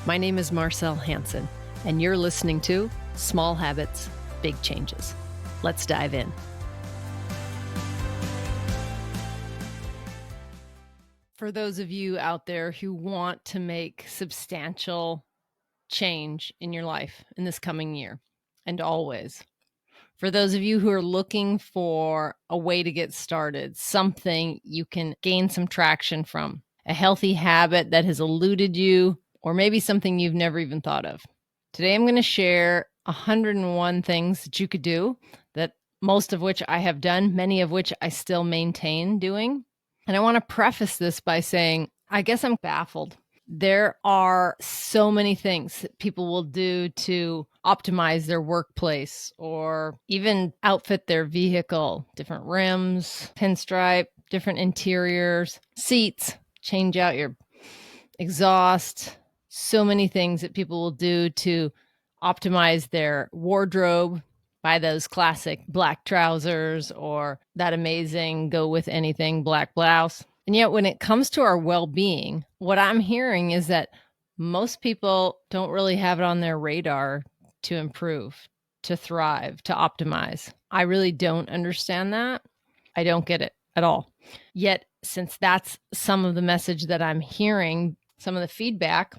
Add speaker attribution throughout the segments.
Speaker 1: My name is Marcell Hanson, and you're listening to Small Habits, Big Changes. Let's dive in. For those of you out there who want to make substantial change in your life in this coming year and always, for those of you who are looking for a way to get started, something you can gain some traction from, a healthy habit that has eluded you, or maybe something you've never even thought of. Today, I'm going to share 101 things that you could do, that most of which I have done, many of which I still maintain doing. And I want to preface this by saying, I guess I'm baffled. There are so many things that people will do to optimize their workplace or even outfit their vehicle, different rims, pinstripe, different interiors, seats, change out your exhaust. So many things that people will do to optimize their wardrobe, buy those classic black trousers or that amazing go with anything black blouse. And yet when it comes to our well-being, what I'm hearing is that most people don't really have it on their radar to improve, to thrive, to optimize. I really don't understand that. I don't get it at all. Yet, since that's some of the message that I'm hearing, some of the feedback,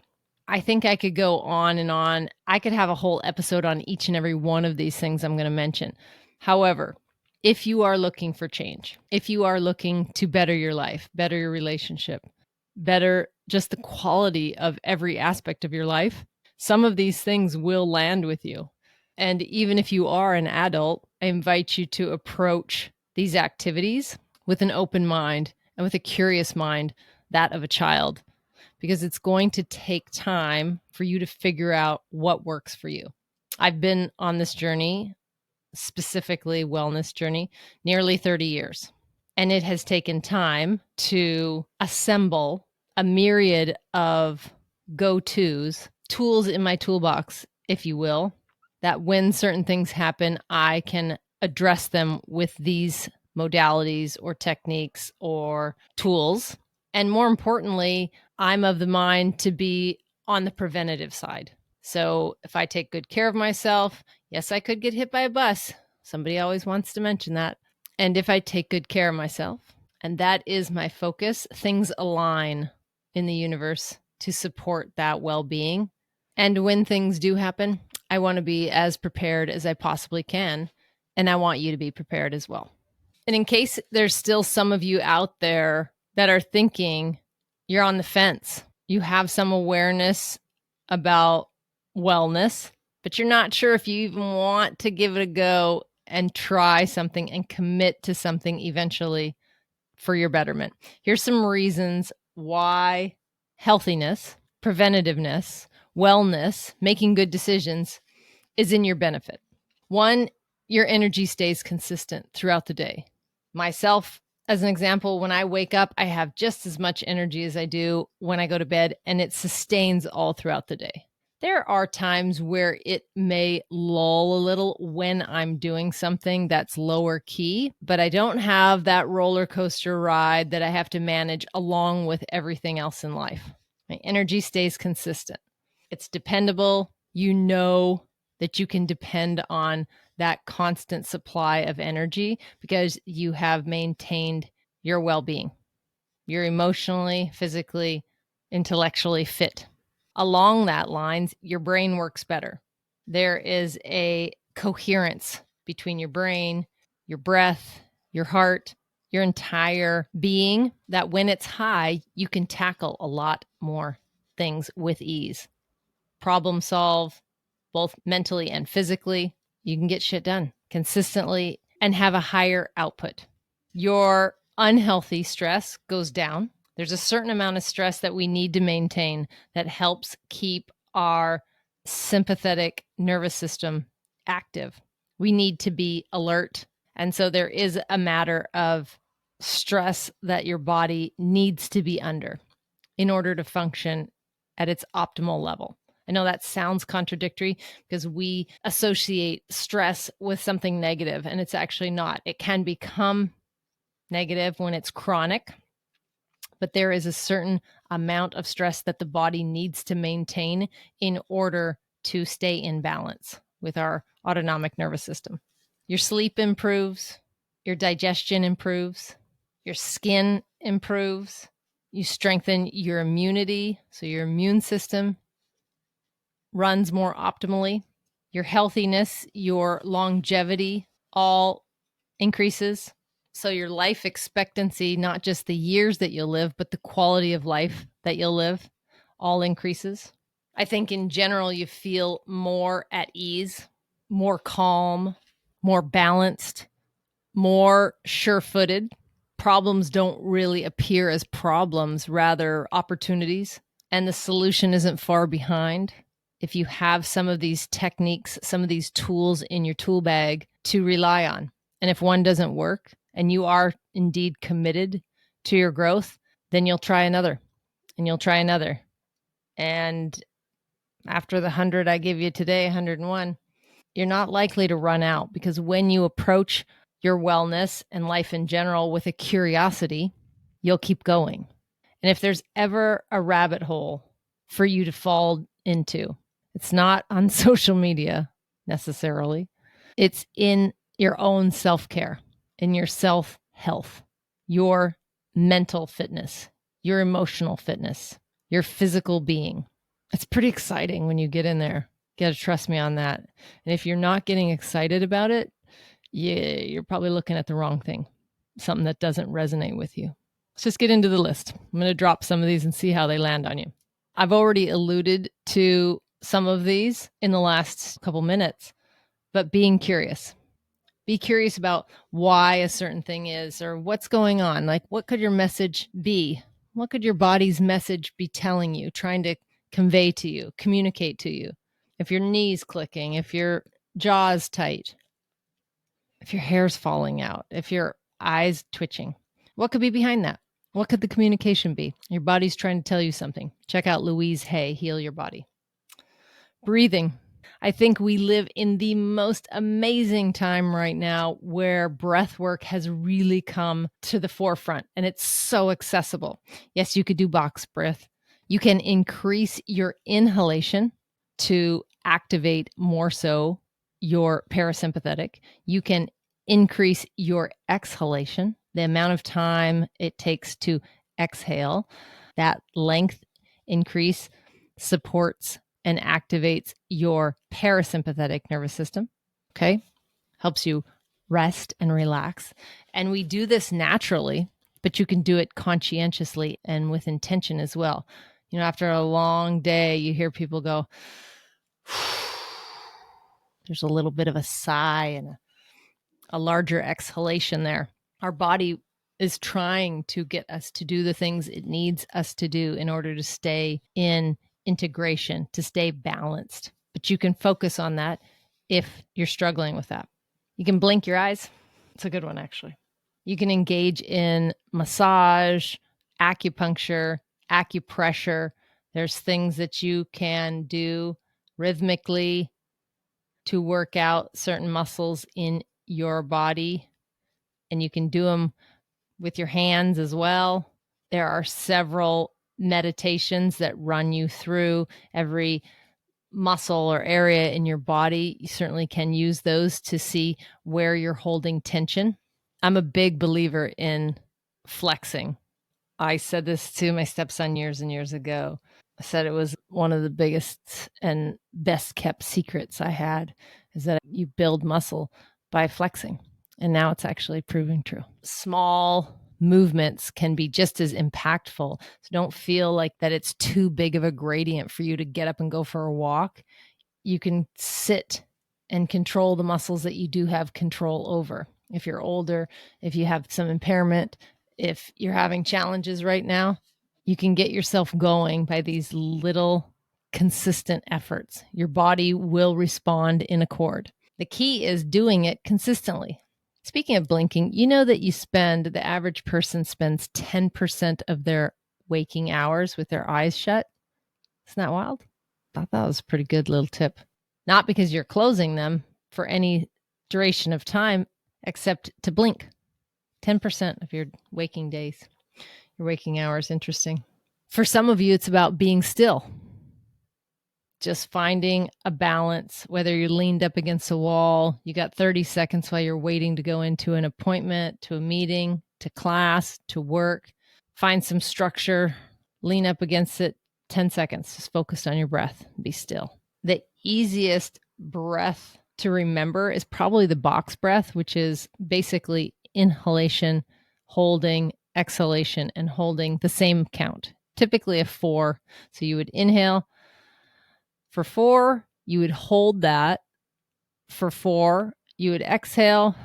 Speaker 1: I think I could go on and on. I could have a whole episode on each and every one of these things I'm going to mention. However, if you are looking for change, if you are looking to better your life, better your relationship, better just the quality of every aspect of your life, some of these things will land with you. And even if you are an adult, I invite you to approach these activities with an open mind and with a curious mind, that of a child, because it's going to take time for you to figure out what works for you. I've been on this journey, specifically wellness journey, nearly 30 years. And it has taken time to assemble a myriad of go-tos, tools in my toolbox, if you will, that when certain things happen, I can address them with these modalities or techniques or tools. And more importantly, I'm of the mind to be on the preventative side. So if I take good care of myself, yes, I could get hit by a bus. Somebody always wants to mention that. And if I take good care of myself, and that is my focus, things align in the universe to support that well-being. And when things do happen, I want to be as prepared as I possibly can. And I want you to be prepared as well. And in case there's still some of you out there that are thinking you're on the fence, you have some awareness about wellness, but you're not sure if you even want to give it a go and try something and commit to something eventually for your betterment. Here's some reasons why healthiness, preventativeness, wellness, making good decisions is in your benefit. One, your energy stays consistent throughout the day. Myself, as an example, when I wake up, I have just as much energy as I do when I go to bed, and it sustains all throughout the day. There are times where it may lull a little when I'm doing something that's lower key, but I don't have that roller coaster ride that I have to manage along with everything else in life. My energy stays consistent. It's dependable. You know that you can depend on that constant supply of energy because you have maintained your well-being. You're emotionally, physically, intellectually fit. Along that lines, your brain works better. There is a coherence between your brain, your breath, your heart, your entire being, that when it's high, you can tackle a lot more things with ease. Problem solve, both mentally and physically. You can get shit done consistently and have a higher output. Your unhealthy stress goes down. There's a certain amount of stress that we need to maintain that helps keep our sympathetic nervous system active. We need to be alert. And so there is a matter of stress that your body needs to be under in order to function at its optimal level. I know that sounds contradictory because we associate stress with something negative, and it's actually not. It can become negative when it's chronic, but there is a certain amount of stress that the body needs to maintain in order to stay in balance with our autonomic nervous system. Your sleep improves, your digestion improves, your skin improves, you strengthen your immunity, so your immune system runs more optimally. Your healthiness, your longevity all increases. So your life expectancy, not just the years that you'll live, but the quality of life that you'll live, all increases. I think in general, you feel more at ease, more calm, more balanced, more sure-footed. Problems don't really appear as problems, rather opportunities. And the solution isn't far behind. If you have some of these techniques, some of these tools in your tool bag to rely on. And if one doesn't work and you are indeed committed to your growth, then you'll try another and you'll try another. And after the 100 I give you today, 101, you're not likely to run out, because when you approach your wellness and life in general with a curiosity, you'll keep going. And if there's ever a rabbit hole for you to fall into, it's not on social media necessarily. It's in your own self-care, in your self-health, your mental fitness, your emotional fitness, your physical being. It's pretty exciting when you get in there. You got to trust me on that. And if you're not getting excited about it, you're probably looking at the wrong thing, something that doesn't resonate with you. Let's just get into the list. I'm going to drop some of these and see how they land on you. I've already alluded to some of these in the last couple minutes, but being curious. Be curious about why a certain thing is, or what's going on. Like, what could your message be? What could your body's message be telling you, trying to convey to you, communicate to you? If your knee's clicking, if your jaw's tight, if your hair's falling out, if your eyes twitching, what could be behind that? What could the communication be? Your body's trying to tell you something. Check out Louise Hay, Heal Your Body. Breathing. I think we live in the most amazing time right now where breath work has really come to the forefront, and it's so accessible. Yes, you could do box breath. You can increase your inhalation to activate more so your parasympathetic. You can increase your exhalation, the amount of time it takes to exhale. That length increase supports and activates your parasympathetic nervous system. Okay. Helps you rest and relax. And we do this naturally, but you can do it conscientiously and with intention as well. You know, after a long day, you hear people go, there's a little bit of a sigh and a larger exhalation there. Our body is trying to get us to do the things it needs us to do in order to stay in integration, to stay balanced. But you can focus on that if you're struggling with that. You can blink your eyes. It's a good one, actually. You can engage in massage, acupuncture, acupressure. There's things that you can do rhythmically to work out certain muscles in your body, and you can do them with your hands as well. There are several meditations that run you through every muscle or area in your body. You certainly can use those to see where you're holding tension. I'm a big believer in flexing. I said this to my stepson years and years ago. I said it was one of the biggest and best kept secrets I had, is that you build muscle by flexing. And now it's actually proving true. Small movements can be just as impactful. So don't feel like that it's too big of a gradient for you to get up and go for a walk. You can sit and control the muscles that you do have control over. If you're older, if you have some impairment, if you're having challenges right now, you can get yourself going by these little consistent efforts. Your body will respond in accord. The key is doing it consistently. Speaking of blinking, you know that the average person spends 10% of their waking hours with their eyes shut. Isn't that wild? I thought that was a pretty good little tip. Not because you're closing them for any duration of time, except to blink. 10% of your waking days, your waking hours. Interesting. For some of you, it's about being still. Just finding a balance, whether you're leaned up against a wall, you got 30 seconds while you're waiting to go into an appointment, to a meeting, to class, to work. Find some structure, lean up against it, 10 seconds, just focused on your breath, be still. The easiest breath to remember is probably the box breath, which is basically inhalation, holding, exhalation, and holding the same count, typically a 4. So you would inhale for 4, you would hold that for 4, you would exhale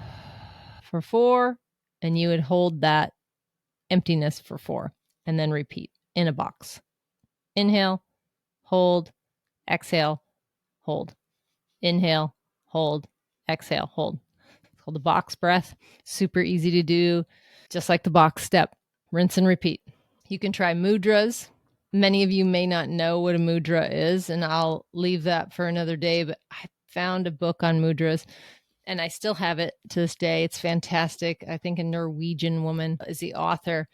Speaker 1: for 4, and you would hold that emptiness for 4, and then repeat in a box. Inhale, hold, exhale, hold. Inhale, hold, exhale, hold. It's called the box breath. Super easy to do, just like the box step. Rinse and repeat. You can try mudras. Many of you may not know what a mudra is, and I'll leave that for another day, but I found a book on mudras, and I still have it to this day. It's fantastic. I think a Norwegian woman is the author,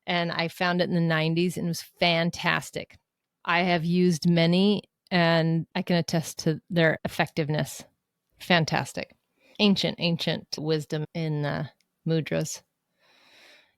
Speaker 1: and I found it in the 90s, and it was fantastic. I have used many, and I can attest to their effectiveness. Fantastic. Ancient wisdom in mudras.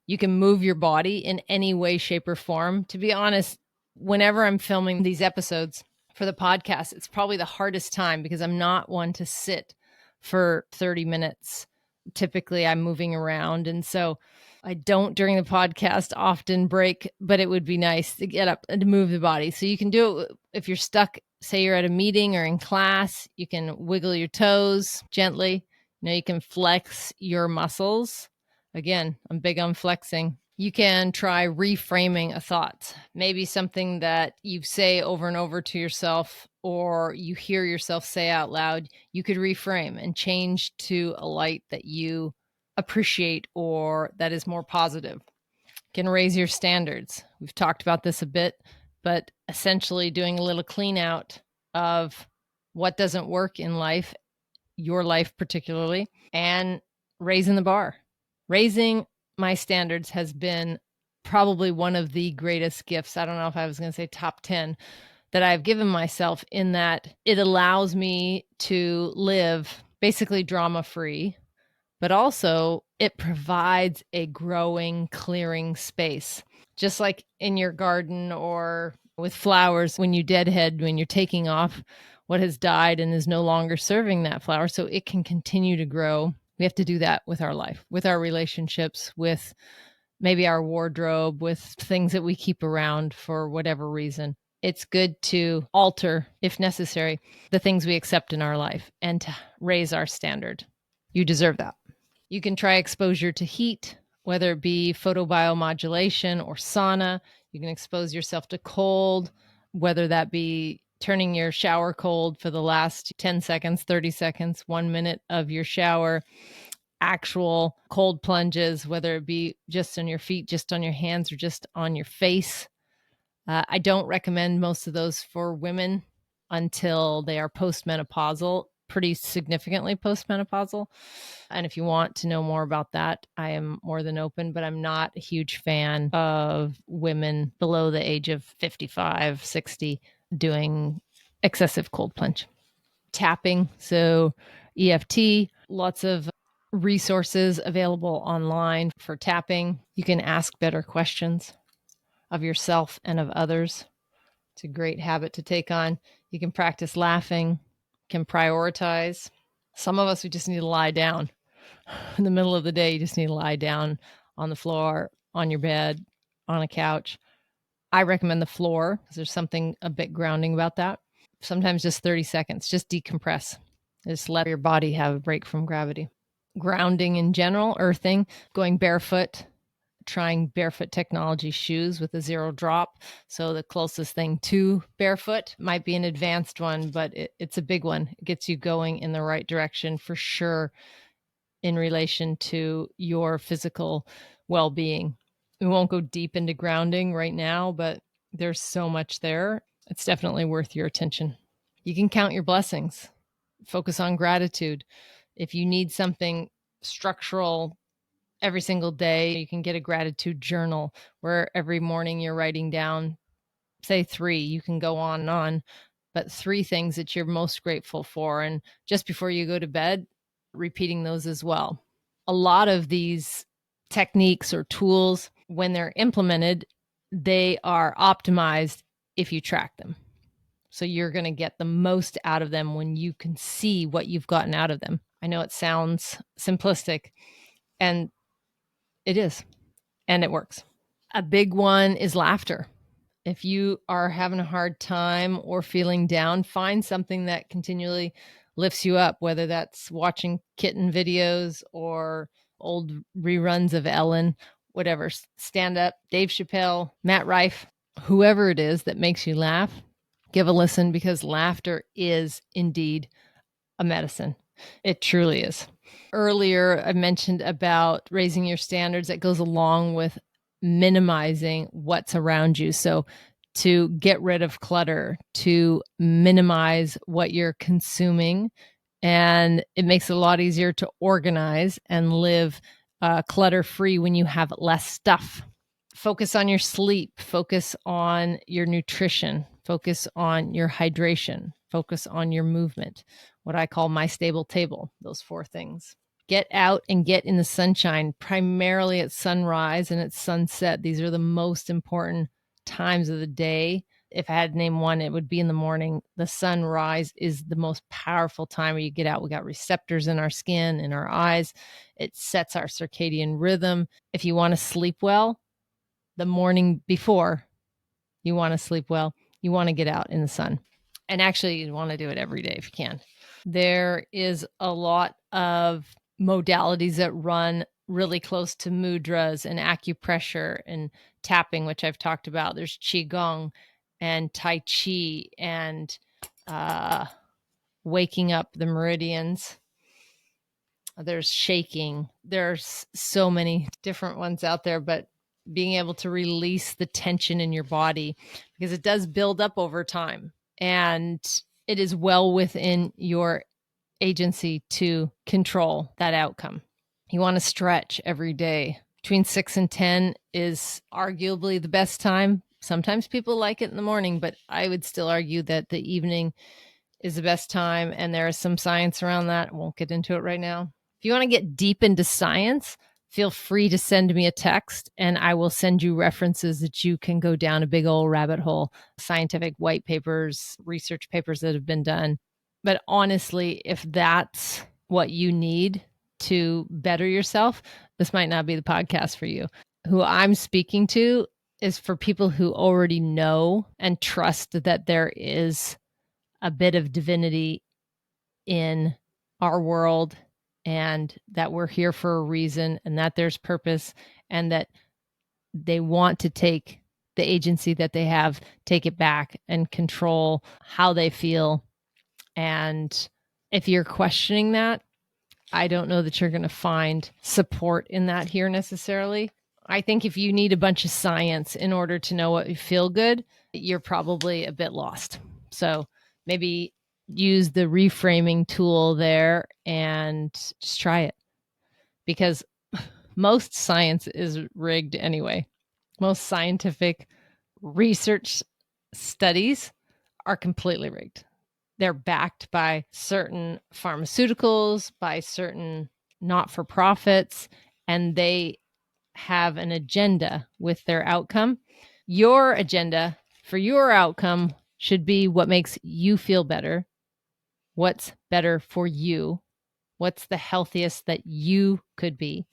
Speaker 1: You can move your body in any way, shape, or form. To be honest, whenever I'm filming these episodes for the podcast, it's probably the hardest time because I'm not one to sit for 30 minutes. Typically, I'm moving around. And so I don't during the podcast often break, but it would be nice to get up and to move the body. So you can do it if you're stuck, say you're at a meeting or in class, you can wiggle your toes gently. You can flex your muscles. Again, I'm big on flexing. You can try reframing a thought, maybe something that you say over and over to yourself or you hear yourself say out loud. You could reframe and change to a light that you appreciate or that is more positive. You can raise your standards. We've talked about this a bit, but essentially doing a little clean out of what doesn't work in life, your life particularly, and raising the bar. Raising my standards has been probably one of the greatest gifts. I don't know if I was going to say top 10 that I've given myself, in that it allows me to live basically drama free, but also it provides a growing, clearing space. Just like in your garden or with flowers, when you deadhead, when you're taking off what has died and is no longer serving that flower so it can continue to grow. We have to do that with our life, with our relationships, with maybe our wardrobe, with things that we keep around for whatever reason. It's good to alter, if necessary, the things we accept in our life and to raise our standard. You deserve that. You can try exposure to heat, whether it be photobiomodulation or sauna. You can expose yourself to cold, whether that be turning your shower cold for the last 10 seconds, 30 seconds, 1 minute of your shower, actual cold plunges, whether it be just on your feet, just on your hands, or just on your face. I don't recommend most of those for women until they are postmenopausal, pretty significantly postmenopausal. And if you want to know more about that, I am more than open, but I'm not a huge fan of women below the age of 55, 60 doing excessive cold plunge. Tapping, so EFT, lots of resources available online for tapping. You can ask better questions of yourself and of others. It's a great habit to take on. You can practice laughing, can prioritize. Some of us, we just need to lie down. In the middle of the day, you just need to lie down on the floor, on your bed, on a couch. I recommend the floor because there's something a bit grounding about that. Sometimes just 30 seconds, just decompress. Just let your body have a break from gravity. Grounding in general, earthing, going barefoot, trying barefoot technology shoes with a 0 drop. So the closest thing to barefoot might be an advanced one, but it's a big one. It gets you going in the right direction for sure in relation to your physical well-being. We won't go deep into grounding right now, but there's so much there. It's definitely worth your attention. You can count your blessings. Focus on gratitude. If you need something structural every single day, you can get a gratitude journal where every morning you're writing down say 3. You can go on and on, but 3 things that you're most grateful for. And just before you go to bed, repeating those as well. A lot of these techniques or tools, when they're implemented, they are optimized if you track them. So you're going to get the most out of them when you can see what you've gotten out of them. I know it sounds simplistic, and it is, and it works. A big one is laughter. If you are having a hard time or feeling down, find something that continually lifts you up, whether that's watching kitten videos or old reruns of Ellen, whatever. Stand up, Dave Chappelle, Matt Rife, whoever it is that makes you laugh, give a listen, because laughter is indeed a medicine. It truly is. Earlier, I mentioned about raising your standards. That goes along with minimizing what's around you. So to get rid of clutter, to minimize what you're consuming, and it makes it a lot easier to organize and live clutter-free when you have less stuff. Focus on your sleep, focus on your nutrition, focus on your hydration, focus on your movement, what I call my stable table, those 4 things. Get out and get in the sunshine, primarily at sunrise and at sunset. These are the most important times of the day. If I had to name one, it would be in the morning. The sunrise is the most powerful time where you get out. We got receptors in our skin, in our eyes. It sets our circadian rhythm. If you want to sleep well, the morning before you want to sleep well, you want to get out in the sun. And actually, you want to do it every day if you can. There is a lot of modalities that run really close to mudras and acupressure and tapping, which I've talked about. There's Qigong and Tai Chi and waking up the meridians. There's shaking. There's so many different ones out there, but being able to release the tension in your body, because it does build up over time, and it is well within your agency to control that outcome. You want to stretch every day. Between 6 and 10 is arguably the best time. Sometimes people like it in the morning, but I would still argue that the evening is the best time, and there is some science around that. I won't get into it right now. If you want to get deep into science, feel free to send me a text, and I will send you references that you can go down a big old rabbit hole, scientific white papers, research papers that have been done. But honestly, if that's what you need to better yourself, this might not be the podcast for you. Who I'm speaking to is for people who already know and trust that there is a bit of divinity in our world, and that we're here for a reason, and that there's purpose, and that they want to take the agency that they have, take it back and control how they feel. And if you're questioning that, I don't know that you're going to find support in that here necessarily. I think if you need a bunch of science in order to know what you feel good, you're probably a bit lost. So maybe use the reframing tool there and just try it, because most science is rigged anyway. Most scientific research studies are completely rigged. They're backed by certain pharmaceuticals, by certain not-for-profits, and they have an agenda with their outcome. Your agenda for your outcome should be what makes you feel better, what's better for you, what's the healthiest that you could be.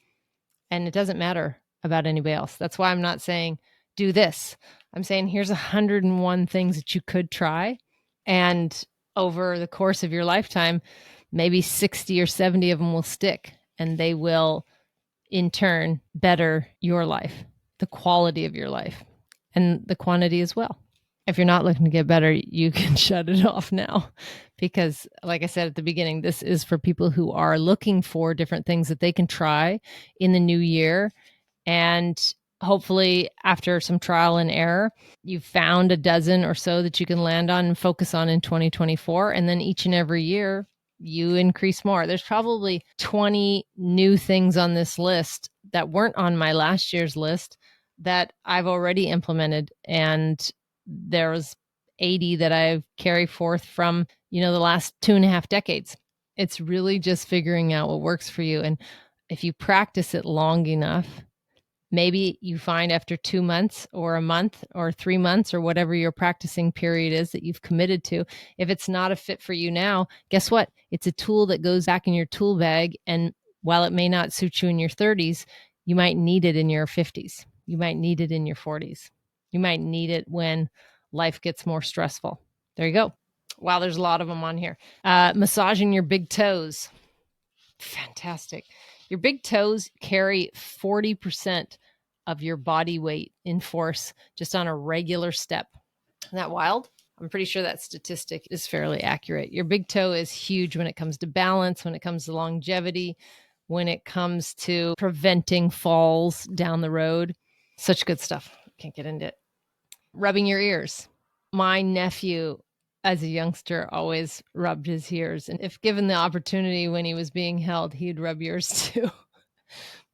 Speaker 1: And it doesn't matter about anybody else. That's why I'm not saying do this. I'm saying here's 101 things that you could try. And over the course of your lifetime, maybe 60 or 70 of them will stick, and they will in turn better your life, the quality of your life, and the quantity as well. If you're not looking to get better, you can shut it off now, because like I said at the beginning, this is for people who are looking for different things that they can try in the new year. And hopefully after some trial and error, you've found a dozen or so that you can land on and focus on in 2024. And then each and every year you increase more. There's probably 20 new things on this list that weren't on my last year's list that I've already implemented, and There's 80 that I've carried forth from, the last 2.5 decades. It's really just figuring out what works for you. And if you practice it long enough, maybe you find after 2 months or a month or 3 months or whatever your practicing period is that you've committed to, if it's not a fit for you now, guess what? It's a tool that goes back in your tool bag. And while it may not suit you in your 30s, you might need it in your 50s. You might need it in your 40s. You might need it when life gets more stressful. There you go. Wow, there's a lot of them on here. Massaging your big toes. Fantastic. Your big toes carry 40% of your body weight in force just on a regular step. Isn't that wild? I'm pretty sure that statistic is fairly accurate. Your big toe is huge when it comes to balance, when it comes to longevity, when it comes to preventing falls down the road. Such good stuff. Can't get into it. Rubbing your ears. My nephew, as a youngster, always rubbed his ears. And if given the opportunity when he was being held, he'd rub yours too.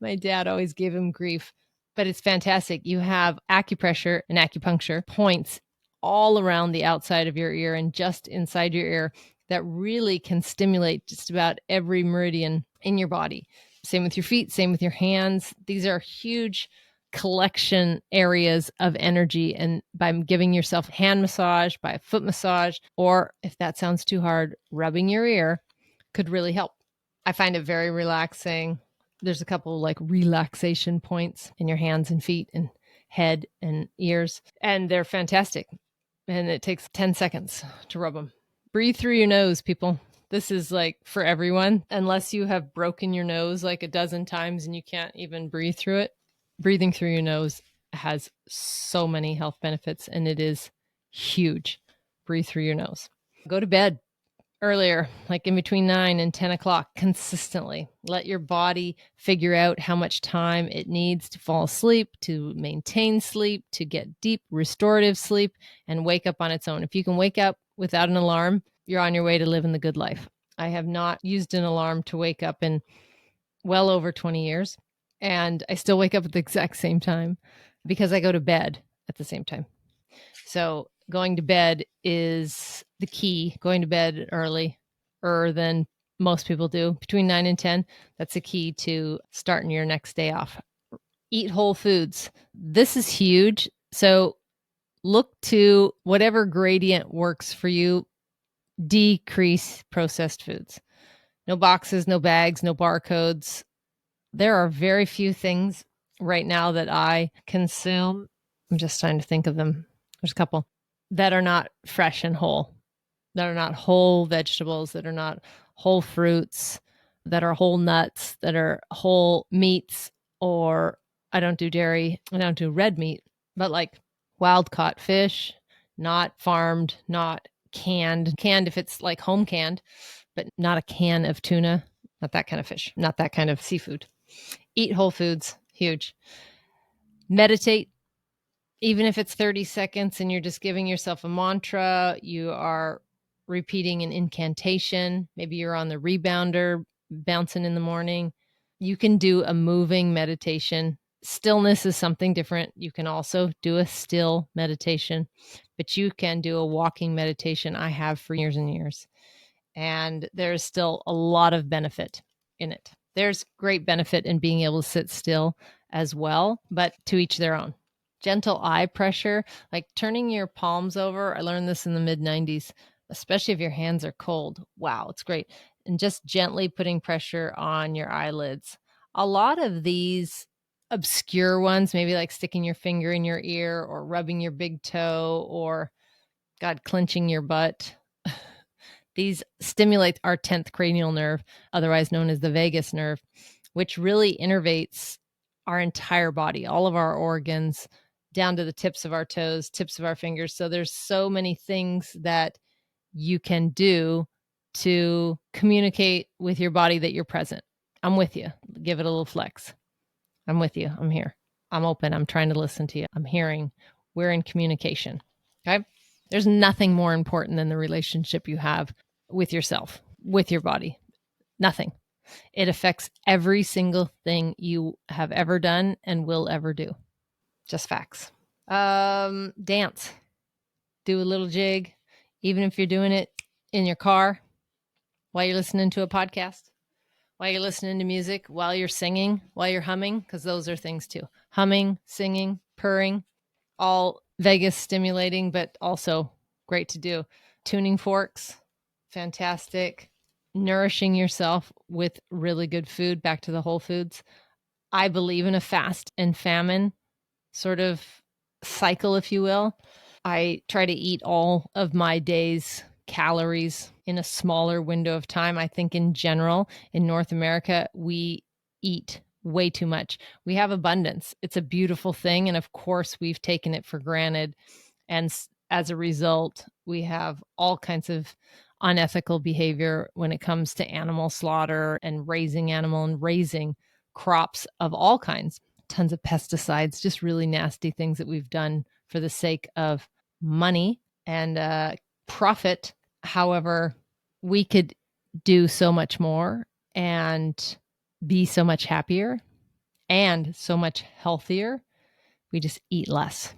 Speaker 1: My dad always gave him grief, but it's fantastic. You have acupressure and acupuncture points all around the outside of your ear and just inside your ear that really can stimulate just about every meridian in your body. Same with your feet, same with your hands. These are huge collection areas of energy. And by giving yourself hand massage, by a foot massage, or if that sounds too hard, rubbing your ear could really help. I find it very relaxing. There's a couple like relaxation points in your hands and feet and head and ears, and they're fantastic. And it takes 10 seconds to rub them. Breathe through your nose, people. This is like for everyone, unless you have broken your nose like a dozen times and you can't even breathe through it. Breathing through your nose has so many health benefits, and it is huge. Breathe through your nose. Go to bed earlier, like in between 9 and 10 o'clock, consistently. Let your body figure out how much time it needs to fall asleep, to maintain sleep, to get deep restorative sleep, and wake up on its own. If you can wake up without an alarm, you're on your way to living the good life. I have not used an alarm to wake up in well over 20 years, and I still wake up at the exact same time because I go to bed at the same time. So going to bed is the key. Going to bed earlier than most people do, between 9 and 10. That's the key to starting your next day off. Eat whole foods. This is huge. So look to whatever gradient works for you. Decrease processed foods. No boxes, no bags, no barcodes. There are very few things right now that I consume. I'm just trying to think of them. There's a couple that are not fresh and whole, that are not whole vegetables, that are not whole fruits, that are whole nuts, that are whole meats, or I don't do dairy, I don't do red meat, but like wild caught fish, not farmed, not canned if it's like home canned, but not a can of tuna, not that kind of fish, not that kind of seafood. Eat whole foods, huge. Meditate. Even if it's 30 seconds and you're just giving yourself a mantra, you are repeating an incantation. Maybe you're on the rebounder, bouncing in the morning. You can do a moving meditation. Stillness is something different. You can also do a still meditation, but you can do a walking meditation. I have for years and years. And there's still a lot of benefit in it. There's great benefit in being able to sit still as well, but to each their own. Gentle eye pressure, like turning your palms over. I learned this in the mid-90s, especially if your hands are cold. Wow, it's great. And just gently putting pressure on your eyelids. A lot of these obscure ones, maybe like sticking your finger in your ear or rubbing your big toe or, God, clenching your butt. These stimulate our 10th cranial nerve, otherwise known as the vagus nerve, which really innervates our entire body, all of our organs, down to the tips of our toes, tips of our fingers. So there's so many things that you can do to communicate with your body that you're present. I'm with you. Give it a little flex. I'm with you. I'm here. I'm open. I'm trying to listen to you. I'm hearing. We're in communication. Okay. There's nothing more important than the relationship you have with yourself, with your body. Nothing. It affects every single thing you have ever done and will ever do. Just facts. Dance. do a little jig, even if you're doing it in your car while you're listening to a podcast, while you're listening to music, while you're singing, while you're humming, because those are things too. Humming, singing, purring, all vagus stimulating, but also great to do. Tuning forks, fantastic. Nourishing yourself with really good food, back to the whole foods. I believe in a fast and famine sort of cycle, if you will. I try to eat all of my day's calories in a smaller window of time. I think in general, in North America, we eat way too much. We have abundance. It's a beautiful thing. And of course, we've taken it for granted. And as a result, we have all kinds of unethical behavior when it comes to animal slaughter and raising animal and raising crops of all kinds. Tons of pesticides, just really nasty things that we've done for the sake of money and profit. However, we could do so much more and be so much happier and so much healthier. We just eat less.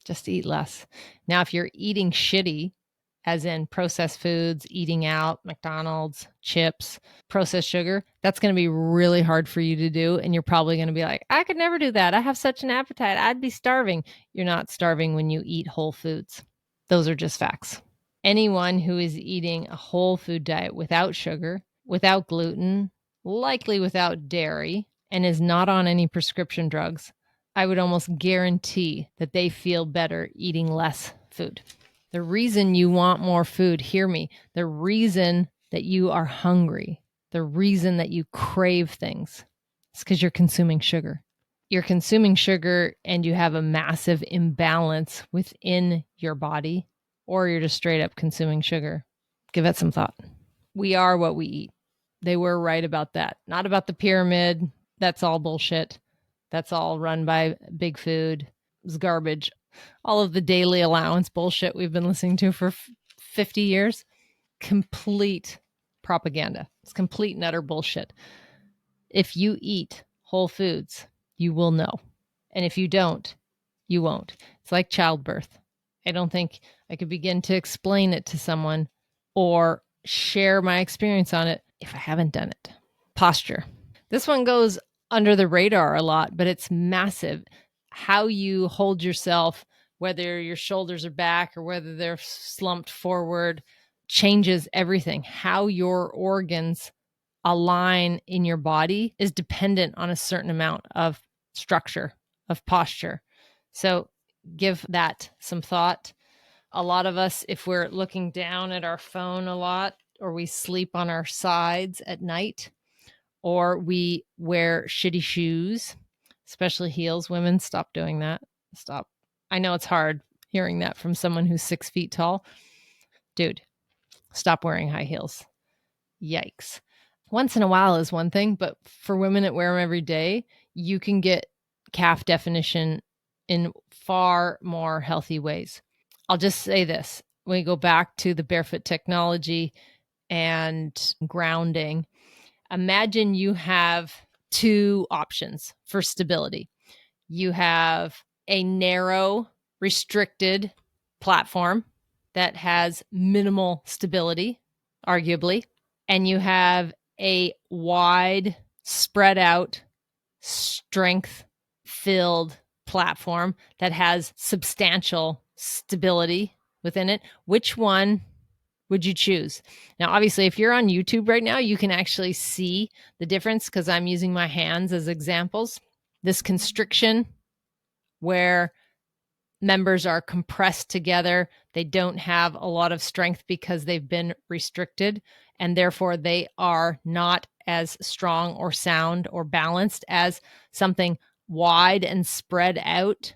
Speaker 1: Just eat less. Now, if you're eating shitty, as in processed foods, eating out, McDonald's, chips, processed sugar, that's going to be really hard for you to do. And you're probably going to be like, I could never do that. I have such an appetite. I'd be starving. You're not starving when you eat whole foods. Those are just facts. Anyone who is eating a whole food diet without sugar, without gluten, likely without dairy, and is not on any prescription drugs, I would almost guarantee that they feel better eating less food. The reason you want more food, hear me, the reason that you are hungry, the reason that you crave things, is because you're consuming sugar. You're consuming sugar and you have a massive imbalance within your body, or you're just straight up consuming sugar. Give it some thought. We are what we eat. They were right about that. Not about the pyramid. That's all bullshit. That's all run by big food. It's garbage. All of the daily allowance bullshit we've been listening to for 50 years. Complete propaganda. It's complete and utter bullshit. If you eat whole foods, you will know. And if you don't, you won't. It's like childbirth. I don't think I could begin to explain it to someone or share my experience on it if I haven't done it. Posture. This one goes under the radar a lot, but it's massive. How you hold yourself, whether your shoulders are back or whether they're slumped forward, changes everything. How your organs align in your body is dependent on a certain amount of structure, of posture. So give that some thought. A lot of us, if we're looking down at our phone a lot, or we sleep on our sides at night, or we wear shitty shoes, especially heels. Women, stop doing that. Stop. I know it's hard hearing that from someone who's 6 feet tall. Dude, stop wearing high heels. Yikes. Once in a while is one thing, but for women that wear them every day, you can get calf definition in far more healthy ways. I'll just say this. When we go back to the barefoot technology and grounding, imagine you have two options for stability. You have a narrow, restricted platform that has minimal stability, arguably, and you have a wide, spread out, strength-filled platform that has substantial stability within it. Which one would you choose? Now, obviously, if you're on YouTube right now, you can actually see the difference because I'm using my hands as examples. This constriction where members are compressed together, they don't have a lot of strength because they've been restricted, and therefore they are not as strong or sound or balanced as something wide and spread out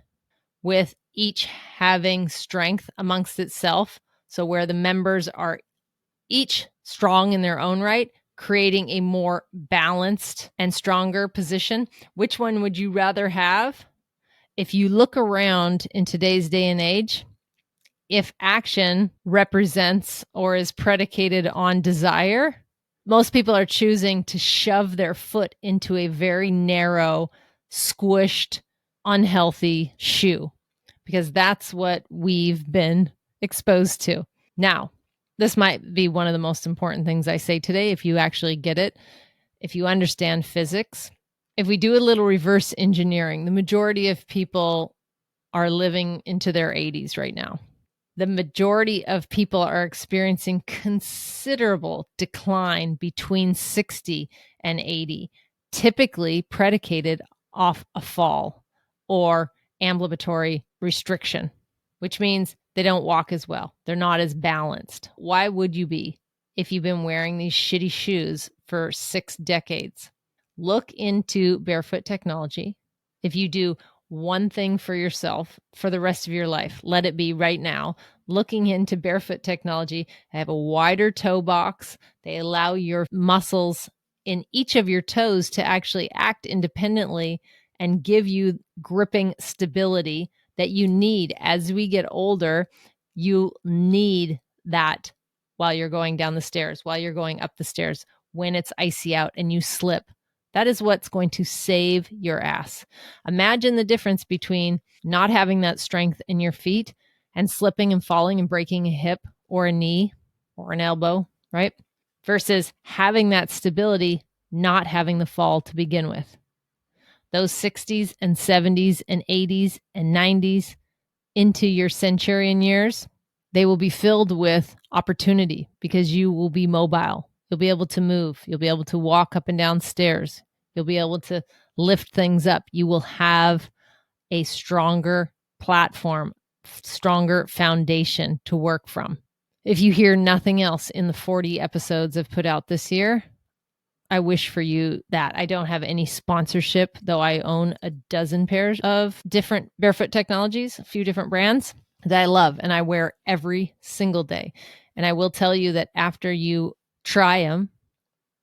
Speaker 1: with each having strength amongst itself. So where the members are each strong in their own right, creating a more balanced and stronger position. Which one would you rather have? If you look around in today's day and age, if action represents or is predicated on desire, most people are choosing to shove their foot into a very narrow, squished, unhealthy shoe, because that's what we've been exposed to. Now, this might be one of the most important things I say today if you actually get it, if you understand physics. If we do a little reverse engineering, the majority of people are living into their 80s right now. The majority of people are experiencing considerable decline between 60 and 80, typically predicated off a fall or ambulatory restriction, which means they don't walk as well. They're not as balanced. Why would you be if you've been wearing these shitty shoes for 6 decades? Look into barefoot technology. If you do one thing for yourself for the rest of your life, let it be right now, looking into barefoot technology. They have a wider toe box. They allow your muscles in each of your toes to actually act independently and give you gripping stability that you need. As we get older, you need that while you're going down the stairs, while you're going up the stairs, when it's icy out and you slip. That is what's going to save your ass. Imagine the difference between not having that strength in your feet and slipping and falling and breaking a hip or a knee or an elbow, right? Versus having that stability, not having the fall to begin with. Those 60s and 70s and 80s and 90s into your centurion years, they will be filled with opportunity because you will be mobile. You'll be able to move. You'll be able to walk up and down stairs. You'll be able to lift things up. You will have a stronger platform, stronger foundation to work from. If you hear nothing else in the 40 episodes I've put out this year, I wish for you that. I don't have any sponsorship, though I own a dozen pairs of different barefoot technologies, a few different brands that I love and I wear every single day. And I will tell you that after you try them,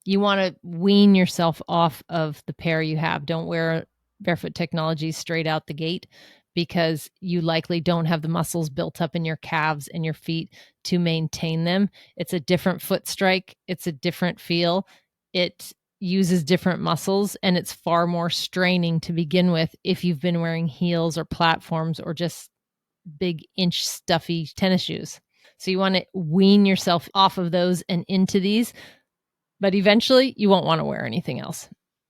Speaker 1: you want to wean yourself off of the pair you have. Don't wear barefoot technology straight out the gate because you likely don't have the muscles built up in your calves and your feet to maintain them. It's a different foot strike. It's a different feel. It uses different muscles and it's far more straining to begin with if you've been wearing heels or platforms or just big inch stuffy tennis shoes. So you want to wean yourself off of those and into these, but eventually you won't want to wear anything else.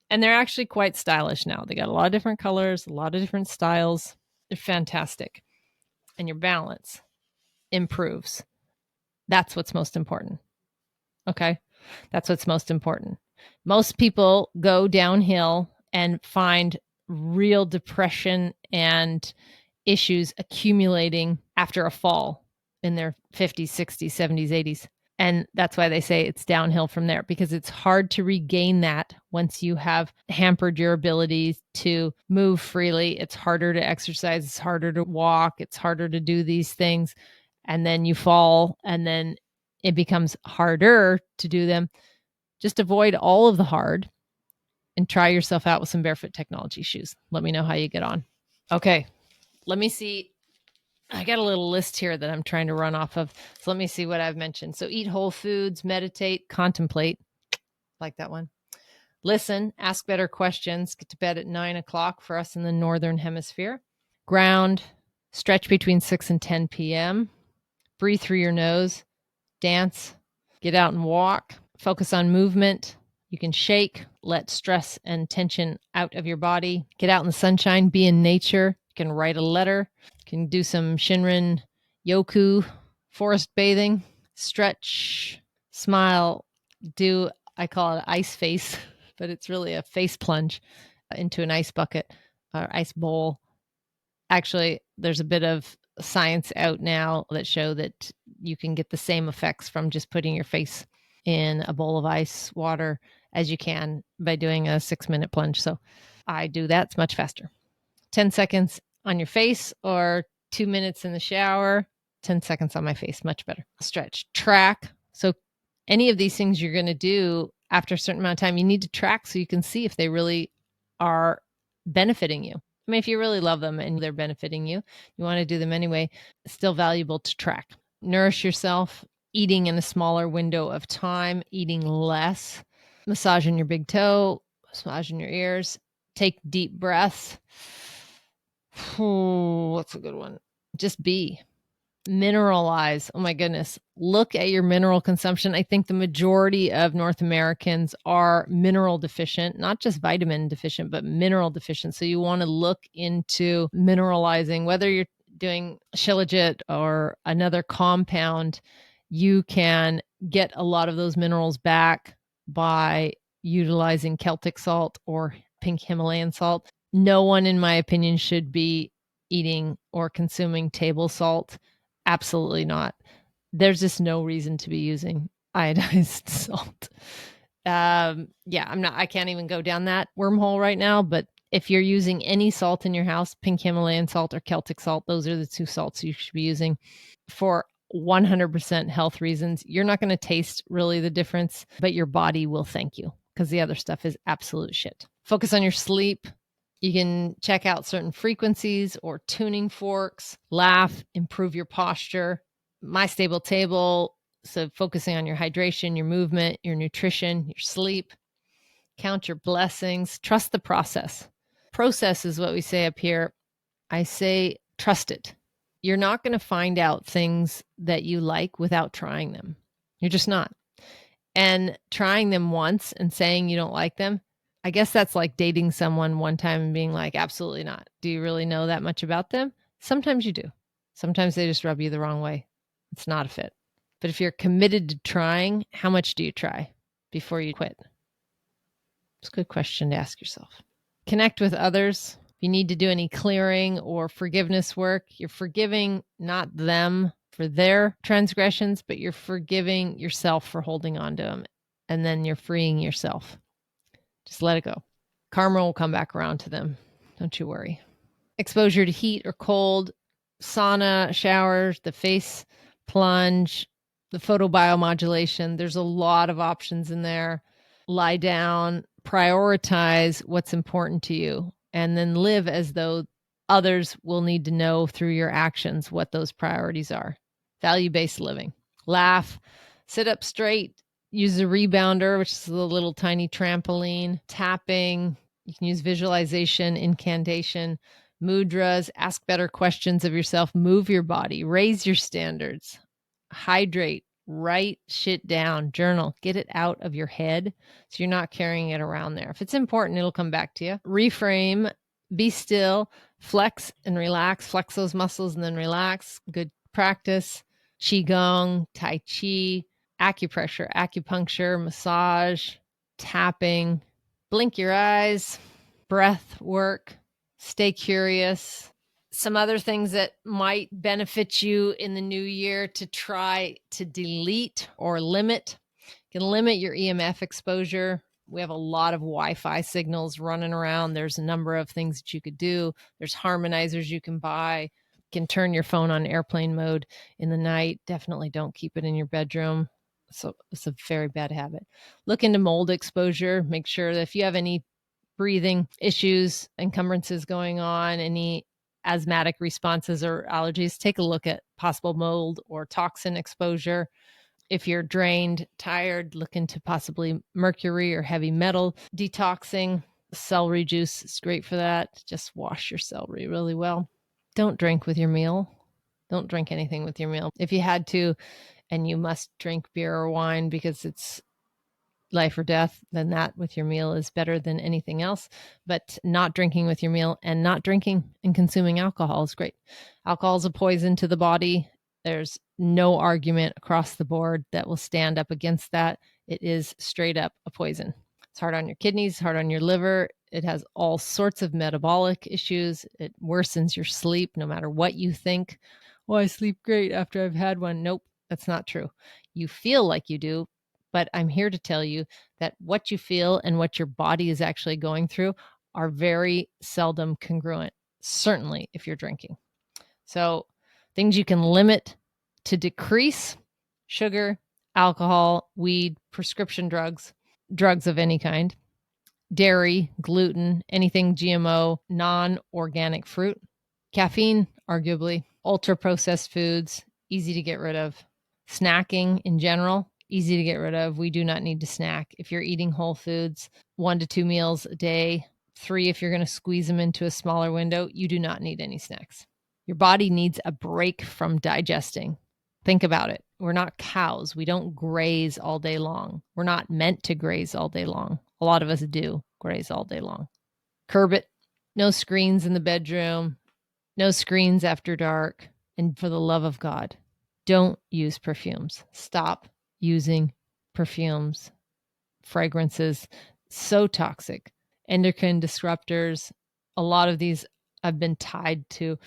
Speaker 1: And they're actually quite stylish now. They got a lot of different colors, a lot of different styles. They're fantastic. And your balance improves. That's what's most important. Okay? That's what's most important. Most people go downhill and find real depression and issues accumulating after a fall in their 50s, 60s, 70s, 80s. And that's why they say it's downhill from there, because it's hard to regain that once you have hampered your ability to move freely. It's harder to exercise. It's harder to walk. It's harder to do these things. And then you fall and then it becomes harder to do them. Just avoid all of the hard and try yourself out with some barefoot technology shoes. Let me know how you get on. Okay, let me see. I got a little list here that I'm trying to run off of. So let me see what I've mentioned. So eat whole foods, meditate, contemplate. Like that one. Listen, ask better questions, get to bed at 9:00 for us in the Northern Hemisphere. Ground, stretch between 6 and 10 p.m. Breathe through your nose, dance, get out and walk, focus on movement. You can shake, let stress and tension out of your body. Get out in the sunshine, be in nature. You can write a letter. You can do some Shinrin Yoku, forest bathing, stretch, smile, do, I call it ice face, but it's really a face plunge into an ice bucket or ice bowl. Actually, there's a bit of science out now that show that you can get the same effects from just putting your face in a bowl of ice water as you can by doing a 6-minute plunge. So I do that. It's much faster. 10 seconds on your face or 2 minutes in the shower, 10 seconds on my face, much better. Stretch, track. So any of these things you're going to do after a certain amount of time, you need to track so you can see if they really are benefiting you. I mean, if you really love them and they're benefiting you, you want to do them anyway, it's still valuable to track. Nourish yourself, eating in a smaller window of time, eating less, massaging your big toe, massaging your ears, take deep breaths. What's a good one? Just be. Mineralize. Oh my goodness. Look at your mineral consumption. I think the majority of North Americans are mineral deficient, not just vitamin deficient, but mineral deficient. So you want to look into mineralizing, whether you're doing shilajit or another compound, you can get a lot of those minerals back by utilizing Celtic salt or pink Himalayan salt. No one, in my opinion, should be eating or consuming table salt. Absolutely not. There's just no reason to be using iodized salt. I can't even go down that wormhole right now, but if you're using any salt in your house, pink Himalayan salt or Celtic salt, those are the two salts you should be using for 100% health reasons. You're not going to taste really the difference, but your body will thank you because the other stuff is absolute shit. Focus on your sleep. You can check out certain frequencies or tuning forks, laugh, improve your posture. My Stable Table, so focusing on your hydration, your movement, your nutrition, your sleep. Count your blessings. Trust the process. Process is what we say up here. I say trust it. You're not going to find out things that you like without trying them. You're just not. And trying them once and saying you don't like them, I guess that's like dating someone one time and being like, absolutely not. Do you really know that much about them? Sometimes you do. Sometimes they just rub you the wrong way. It's not a fit. But if you're committed to trying, how much do you try before you quit? It's a good question to ask yourself. Connect with others. If you need to do any clearing or forgiveness work, you're forgiving not them for their transgressions, but you're forgiving yourself for holding on to them. And then you're freeing yourself. Just let it go. Karma will come back around to them. Don't you worry. Exposure to heat or cold, sauna, showers, the face plunge, the photobiomodulation. There's a lot of options in there. Lie down, prioritize what's important to you, and then live as though others will need to know through your actions what those priorities are. Value-based living. Laugh, sit up straight, use a rebounder, which is a little tiny trampoline, tapping. You can use visualization, incantation, mudras, ask better questions of yourself, move your body, raise your standards, hydrate, write shit down, journal, get it out of your head so you're not carrying it around there. If it's important, it'll come back to you. Reframe, be still, flex and relax, flex those muscles and then relax. Good practice. Qigong, Tai Chi, acupressure, acupuncture, massage, tapping, blink your eyes, breath work, stay curious. Some other things that might benefit you in the new year to try to delete or limit. You can limit your EMF exposure. We have a lot of Wi-Fi signals running around. There's a number of things that you could do. There's harmonizers you can buy. You can turn your phone on airplane mode in the night. Definitely don't keep it in your bedroom. So it's a very bad habit. Look into mold exposure. Make sure that if you have any breathing issues, encumbrances going on, any asthmatic responses or allergies, take a look at possible mold or toxin exposure. If you're drained, tired, look into possibly mercury or heavy metal detoxing. Celery juice is great for that. Just wash your celery really well. Don't drink with your meal. Don't drink anything with your meal. If you had to, and you must drink beer or wine because it's life or death, then that with your meal is better than anything else. But not drinking with your meal and not drinking and consuming alcohol is great. Alcohol is a poison to the body. There's no argument across the board that will stand up against that. It is straight up a poison. It's hard on your kidneys, hard on your liver. It has all sorts of metabolic issues. It worsens your sleep no matter what you think. Well, I sleep great after I've had one. Nope, that's not true. You feel like you do, but I'm here to tell you that what you feel and what your body is actually going through are very seldom congruent, certainly if you're drinking. So things you can limit to decrease: sugar, alcohol, weed, prescription drugs, drugs of any kind, dairy, gluten, anything GMO, non-organic fruit, caffeine, arguably, ultra-processed foods, easy to get rid of, snacking in general, easy to get rid of. We do not need to snack. If you're eating whole foods, 1 to 2 meals a day, 3 if you're going to squeeze them into a smaller window, you do not need any snacks. Your body needs a break from digesting. Think about it. We're not cows. We don't graze all day long. We're not meant to graze all day long. A lot of us do graze all day long. Curb it. No screens in the bedroom. No screens after dark. And for the love of God, don't use perfumes. Stop using perfumes. Fragrances, so toxic. Endocrine disruptors. A lot of these have been tied to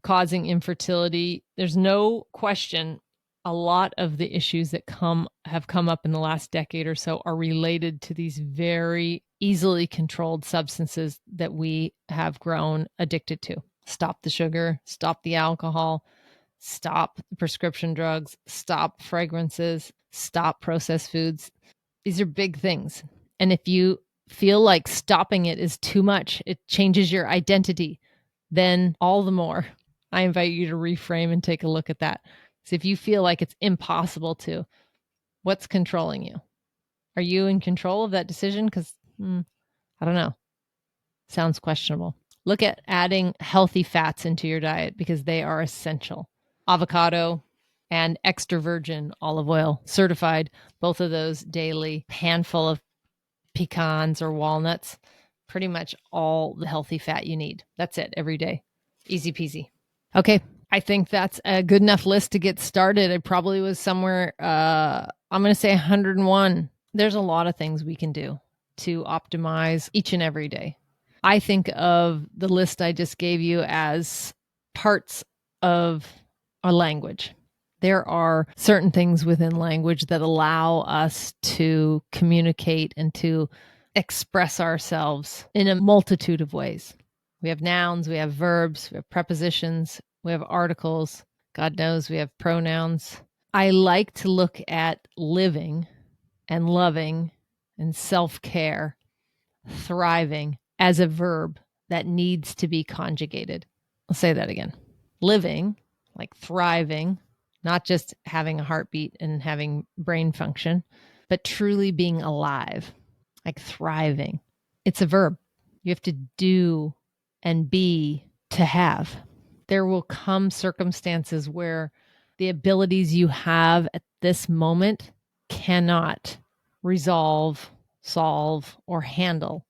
Speaker 1: causing infertility. There's no question a lot of the issues that have come up in the last decade or so are related to these very easily controlled substances that we have grown addicted to. Stop the sugar, stop the alcohol, stop the prescription drugs, stop fragrances, stop processed foods. These are big things. And if you feel like stopping it is too much, it changes your identity, then all the more I invite you to reframe and take a look at that. So if you feel like it's impossible to, what's controlling you? Are you in control of that decision? Because I don't know. Sounds questionable. Look at adding healthy fats into your diet because they are essential. Avocado and extra virgin olive oil, certified, both of those daily. Handful of pecans or walnuts, pretty much all the healthy fat you need. That's it every day. Easy peasy. Okay, I think that's a good enough list to get started. It probably was somewhere, I'm going to say 101. There's a lot of things we can do to optimize each and every day. I think of the list I just gave you as parts of a language. There are certain things within language that allow us to communicate and to express ourselves in a multitude of ways. We have nouns, we have verbs, we have prepositions, we have articles. God knows we have pronouns. I like to look at living and loving and self-care, thriving as a verb that needs to be conjugated. I'll say that again. Living, like thriving, not just having a heartbeat and having brain function, but truly being alive, like thriving. It's a verb. You have to do and be to have. There will come circumstances where the abilities you have at this moment cannot resolve, solve, or handle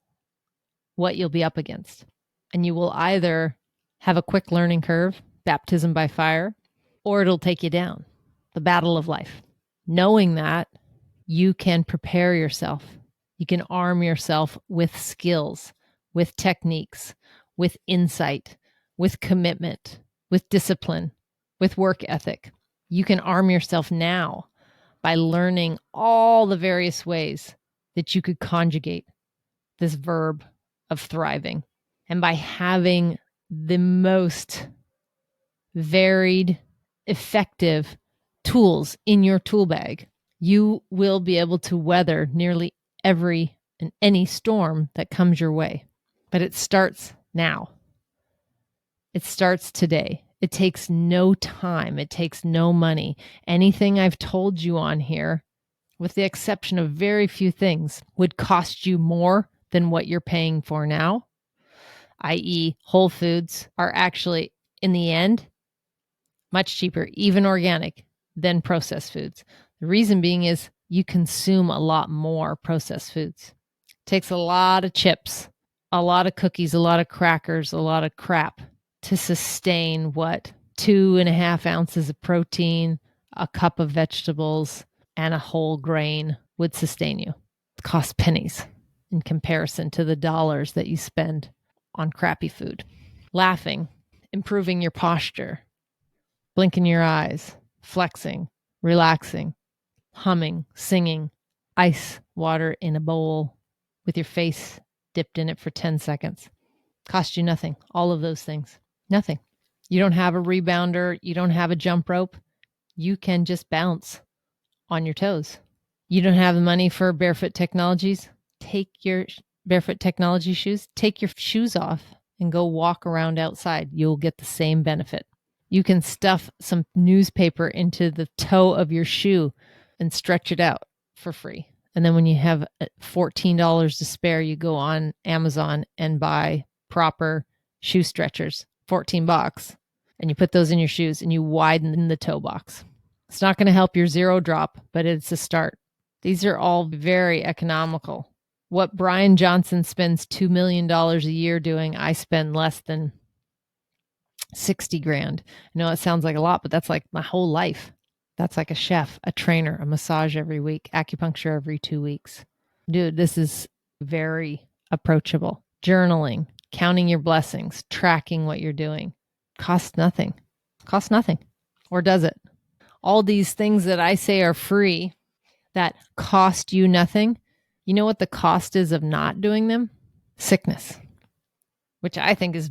Speaker 1: what you'll be up against. And you will either have a quick learning curve, baptism by fire, or it'll take you down, the battle of life. Knowing that, you can prepare yourself. You can arm yourself with skills, with techniques, with insight, with commitment, with discipline, with work ethic. You can arm yourself now by learning all the various ways that you could conjugate this verb of thriving. And by having the most varied, effective tools in your tool bag, you will be able to weather nearly every and any storm that comes your way. But it starts now. It starts today. It takes no time. It takes no money. Anything I've told you on here, with the exception of very few things, would cost you more than what you're paying for now, i.e. whole foods are actually, in the end, much cheaper, even organic, than processed foods. The reason being is you consume a lot more processed foods. It takes a lot of chips, a lot of cookies, a lot of crackers, a lot of crap to sustain what 2.5 ounces of protein, a cup of vegetables, and a whole grain would sustain you. It costs pennies in comparison to the dollars that you spend on crappy food. Laughing, improving your posture, blinking your eyes, flexing, relaxing, humming, singing, ice water in a bowl with your face dipped in it for 10 seconds. Cost you nothing. All of those things. Nothing. You don't have a rebounder. You don't have a jump rope. You can just bounce on your toes. You don't have the money for barefoot technologies. Take your barefoot technology shoes, take your shoes off and go walk around outside. You'll get the same benefit. You can stuff some newspaper into the toe of your shoe and stretch it out for free. And then when you have $14 to spare, you go on Amazon and buy proper shoe stretchers, $14. and you put those in your shoes and you widen the toe box. It's not going to help your zero drop, but it's a start. These are all very economical. What Brian Johnson spends $2 million a year doing, I spend less than 60 grand. I know it sounds like a lot, but that's like my whole life. That's like a chef, a trainer, a massage every week, acupuncture every 2 weeks. Dude, this is very approachable. Journaling, counting your blessings, tracking what you're doing. Costs nothing. Costs nothing. Or does it? All these things that I say are free that cost you nothing. You know what the cost is of not doing them? Sickness, which I think is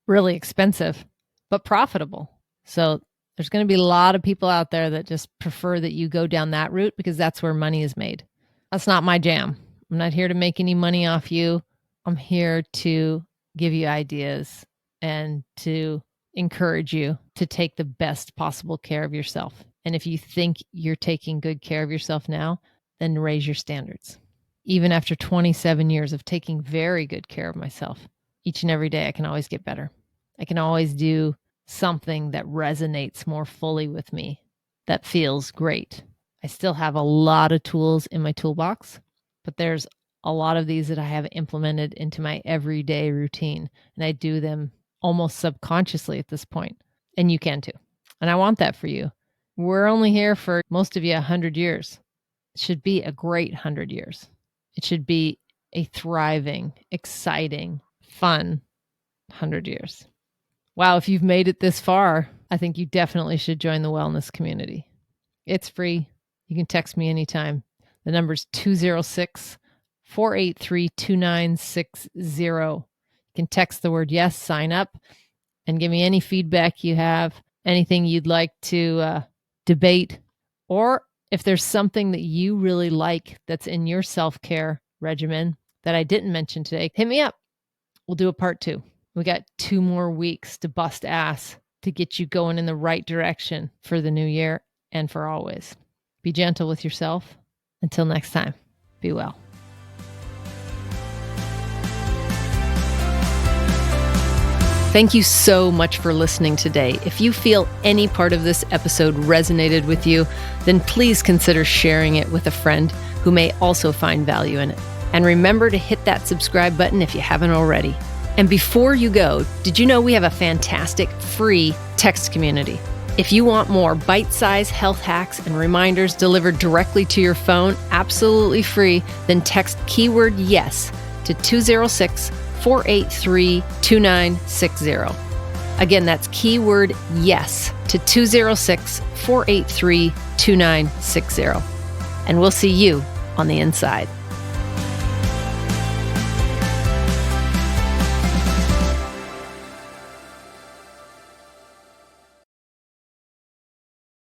Speaker 1: really expensive, but profitable. So there's going to be a lot of people out there that just prefer that you go down that route because that's where money is made. That's not my jam. I'm not here to make any money off you. I'm here to give you ideas and to encourage you to take the best possible care of yourself. And if you think you're taking good care of yourself now, then raise your standards. Even after 27 years of taking very good care of myself, each and every day I can always get better. I can always do something that resonates more fully with me, that feels great. I still have a lot of tools in my toolbox, but there's a lot of these that I have implemented into my everyday routine, and I do them almost subconsciously at this point, and you can too. And I want that for you. We're only here for most of you 100 years. It should be a great 100 years. It should be a thriving, exciting, fun 100 years. Wow, if you've made it this far, I think you definitely should join the wellness community. It's free. You can text me anytime. The number's 206-483-2960. You can text the word yes, sign up, and give me any feedback you have, anything you'd like to debate, or if there's something that you really like that's in your self-care regimen that I didn't mention today, hit me up. We'll do a part 2. We got 2 more weeks to bust ass to get you going in the right direction for the new year and for always. Be gentle with yourself. Until next time, be well. Thank you so much for listening today. If you feel any part of this episode resonated with you, then please consider sharing it with a friend who may also find value in it. And remember to hit that subscribe button if you haven't already. And before you go, did you know we have a fantastic free text community? If you want more bite-sized health hacks and reminders delivered directly to your phone, absolutely free, then text keyword yes to 206-483-2960. Again, that's keyword yes to 206-483-2960. And we'll see you on the inside.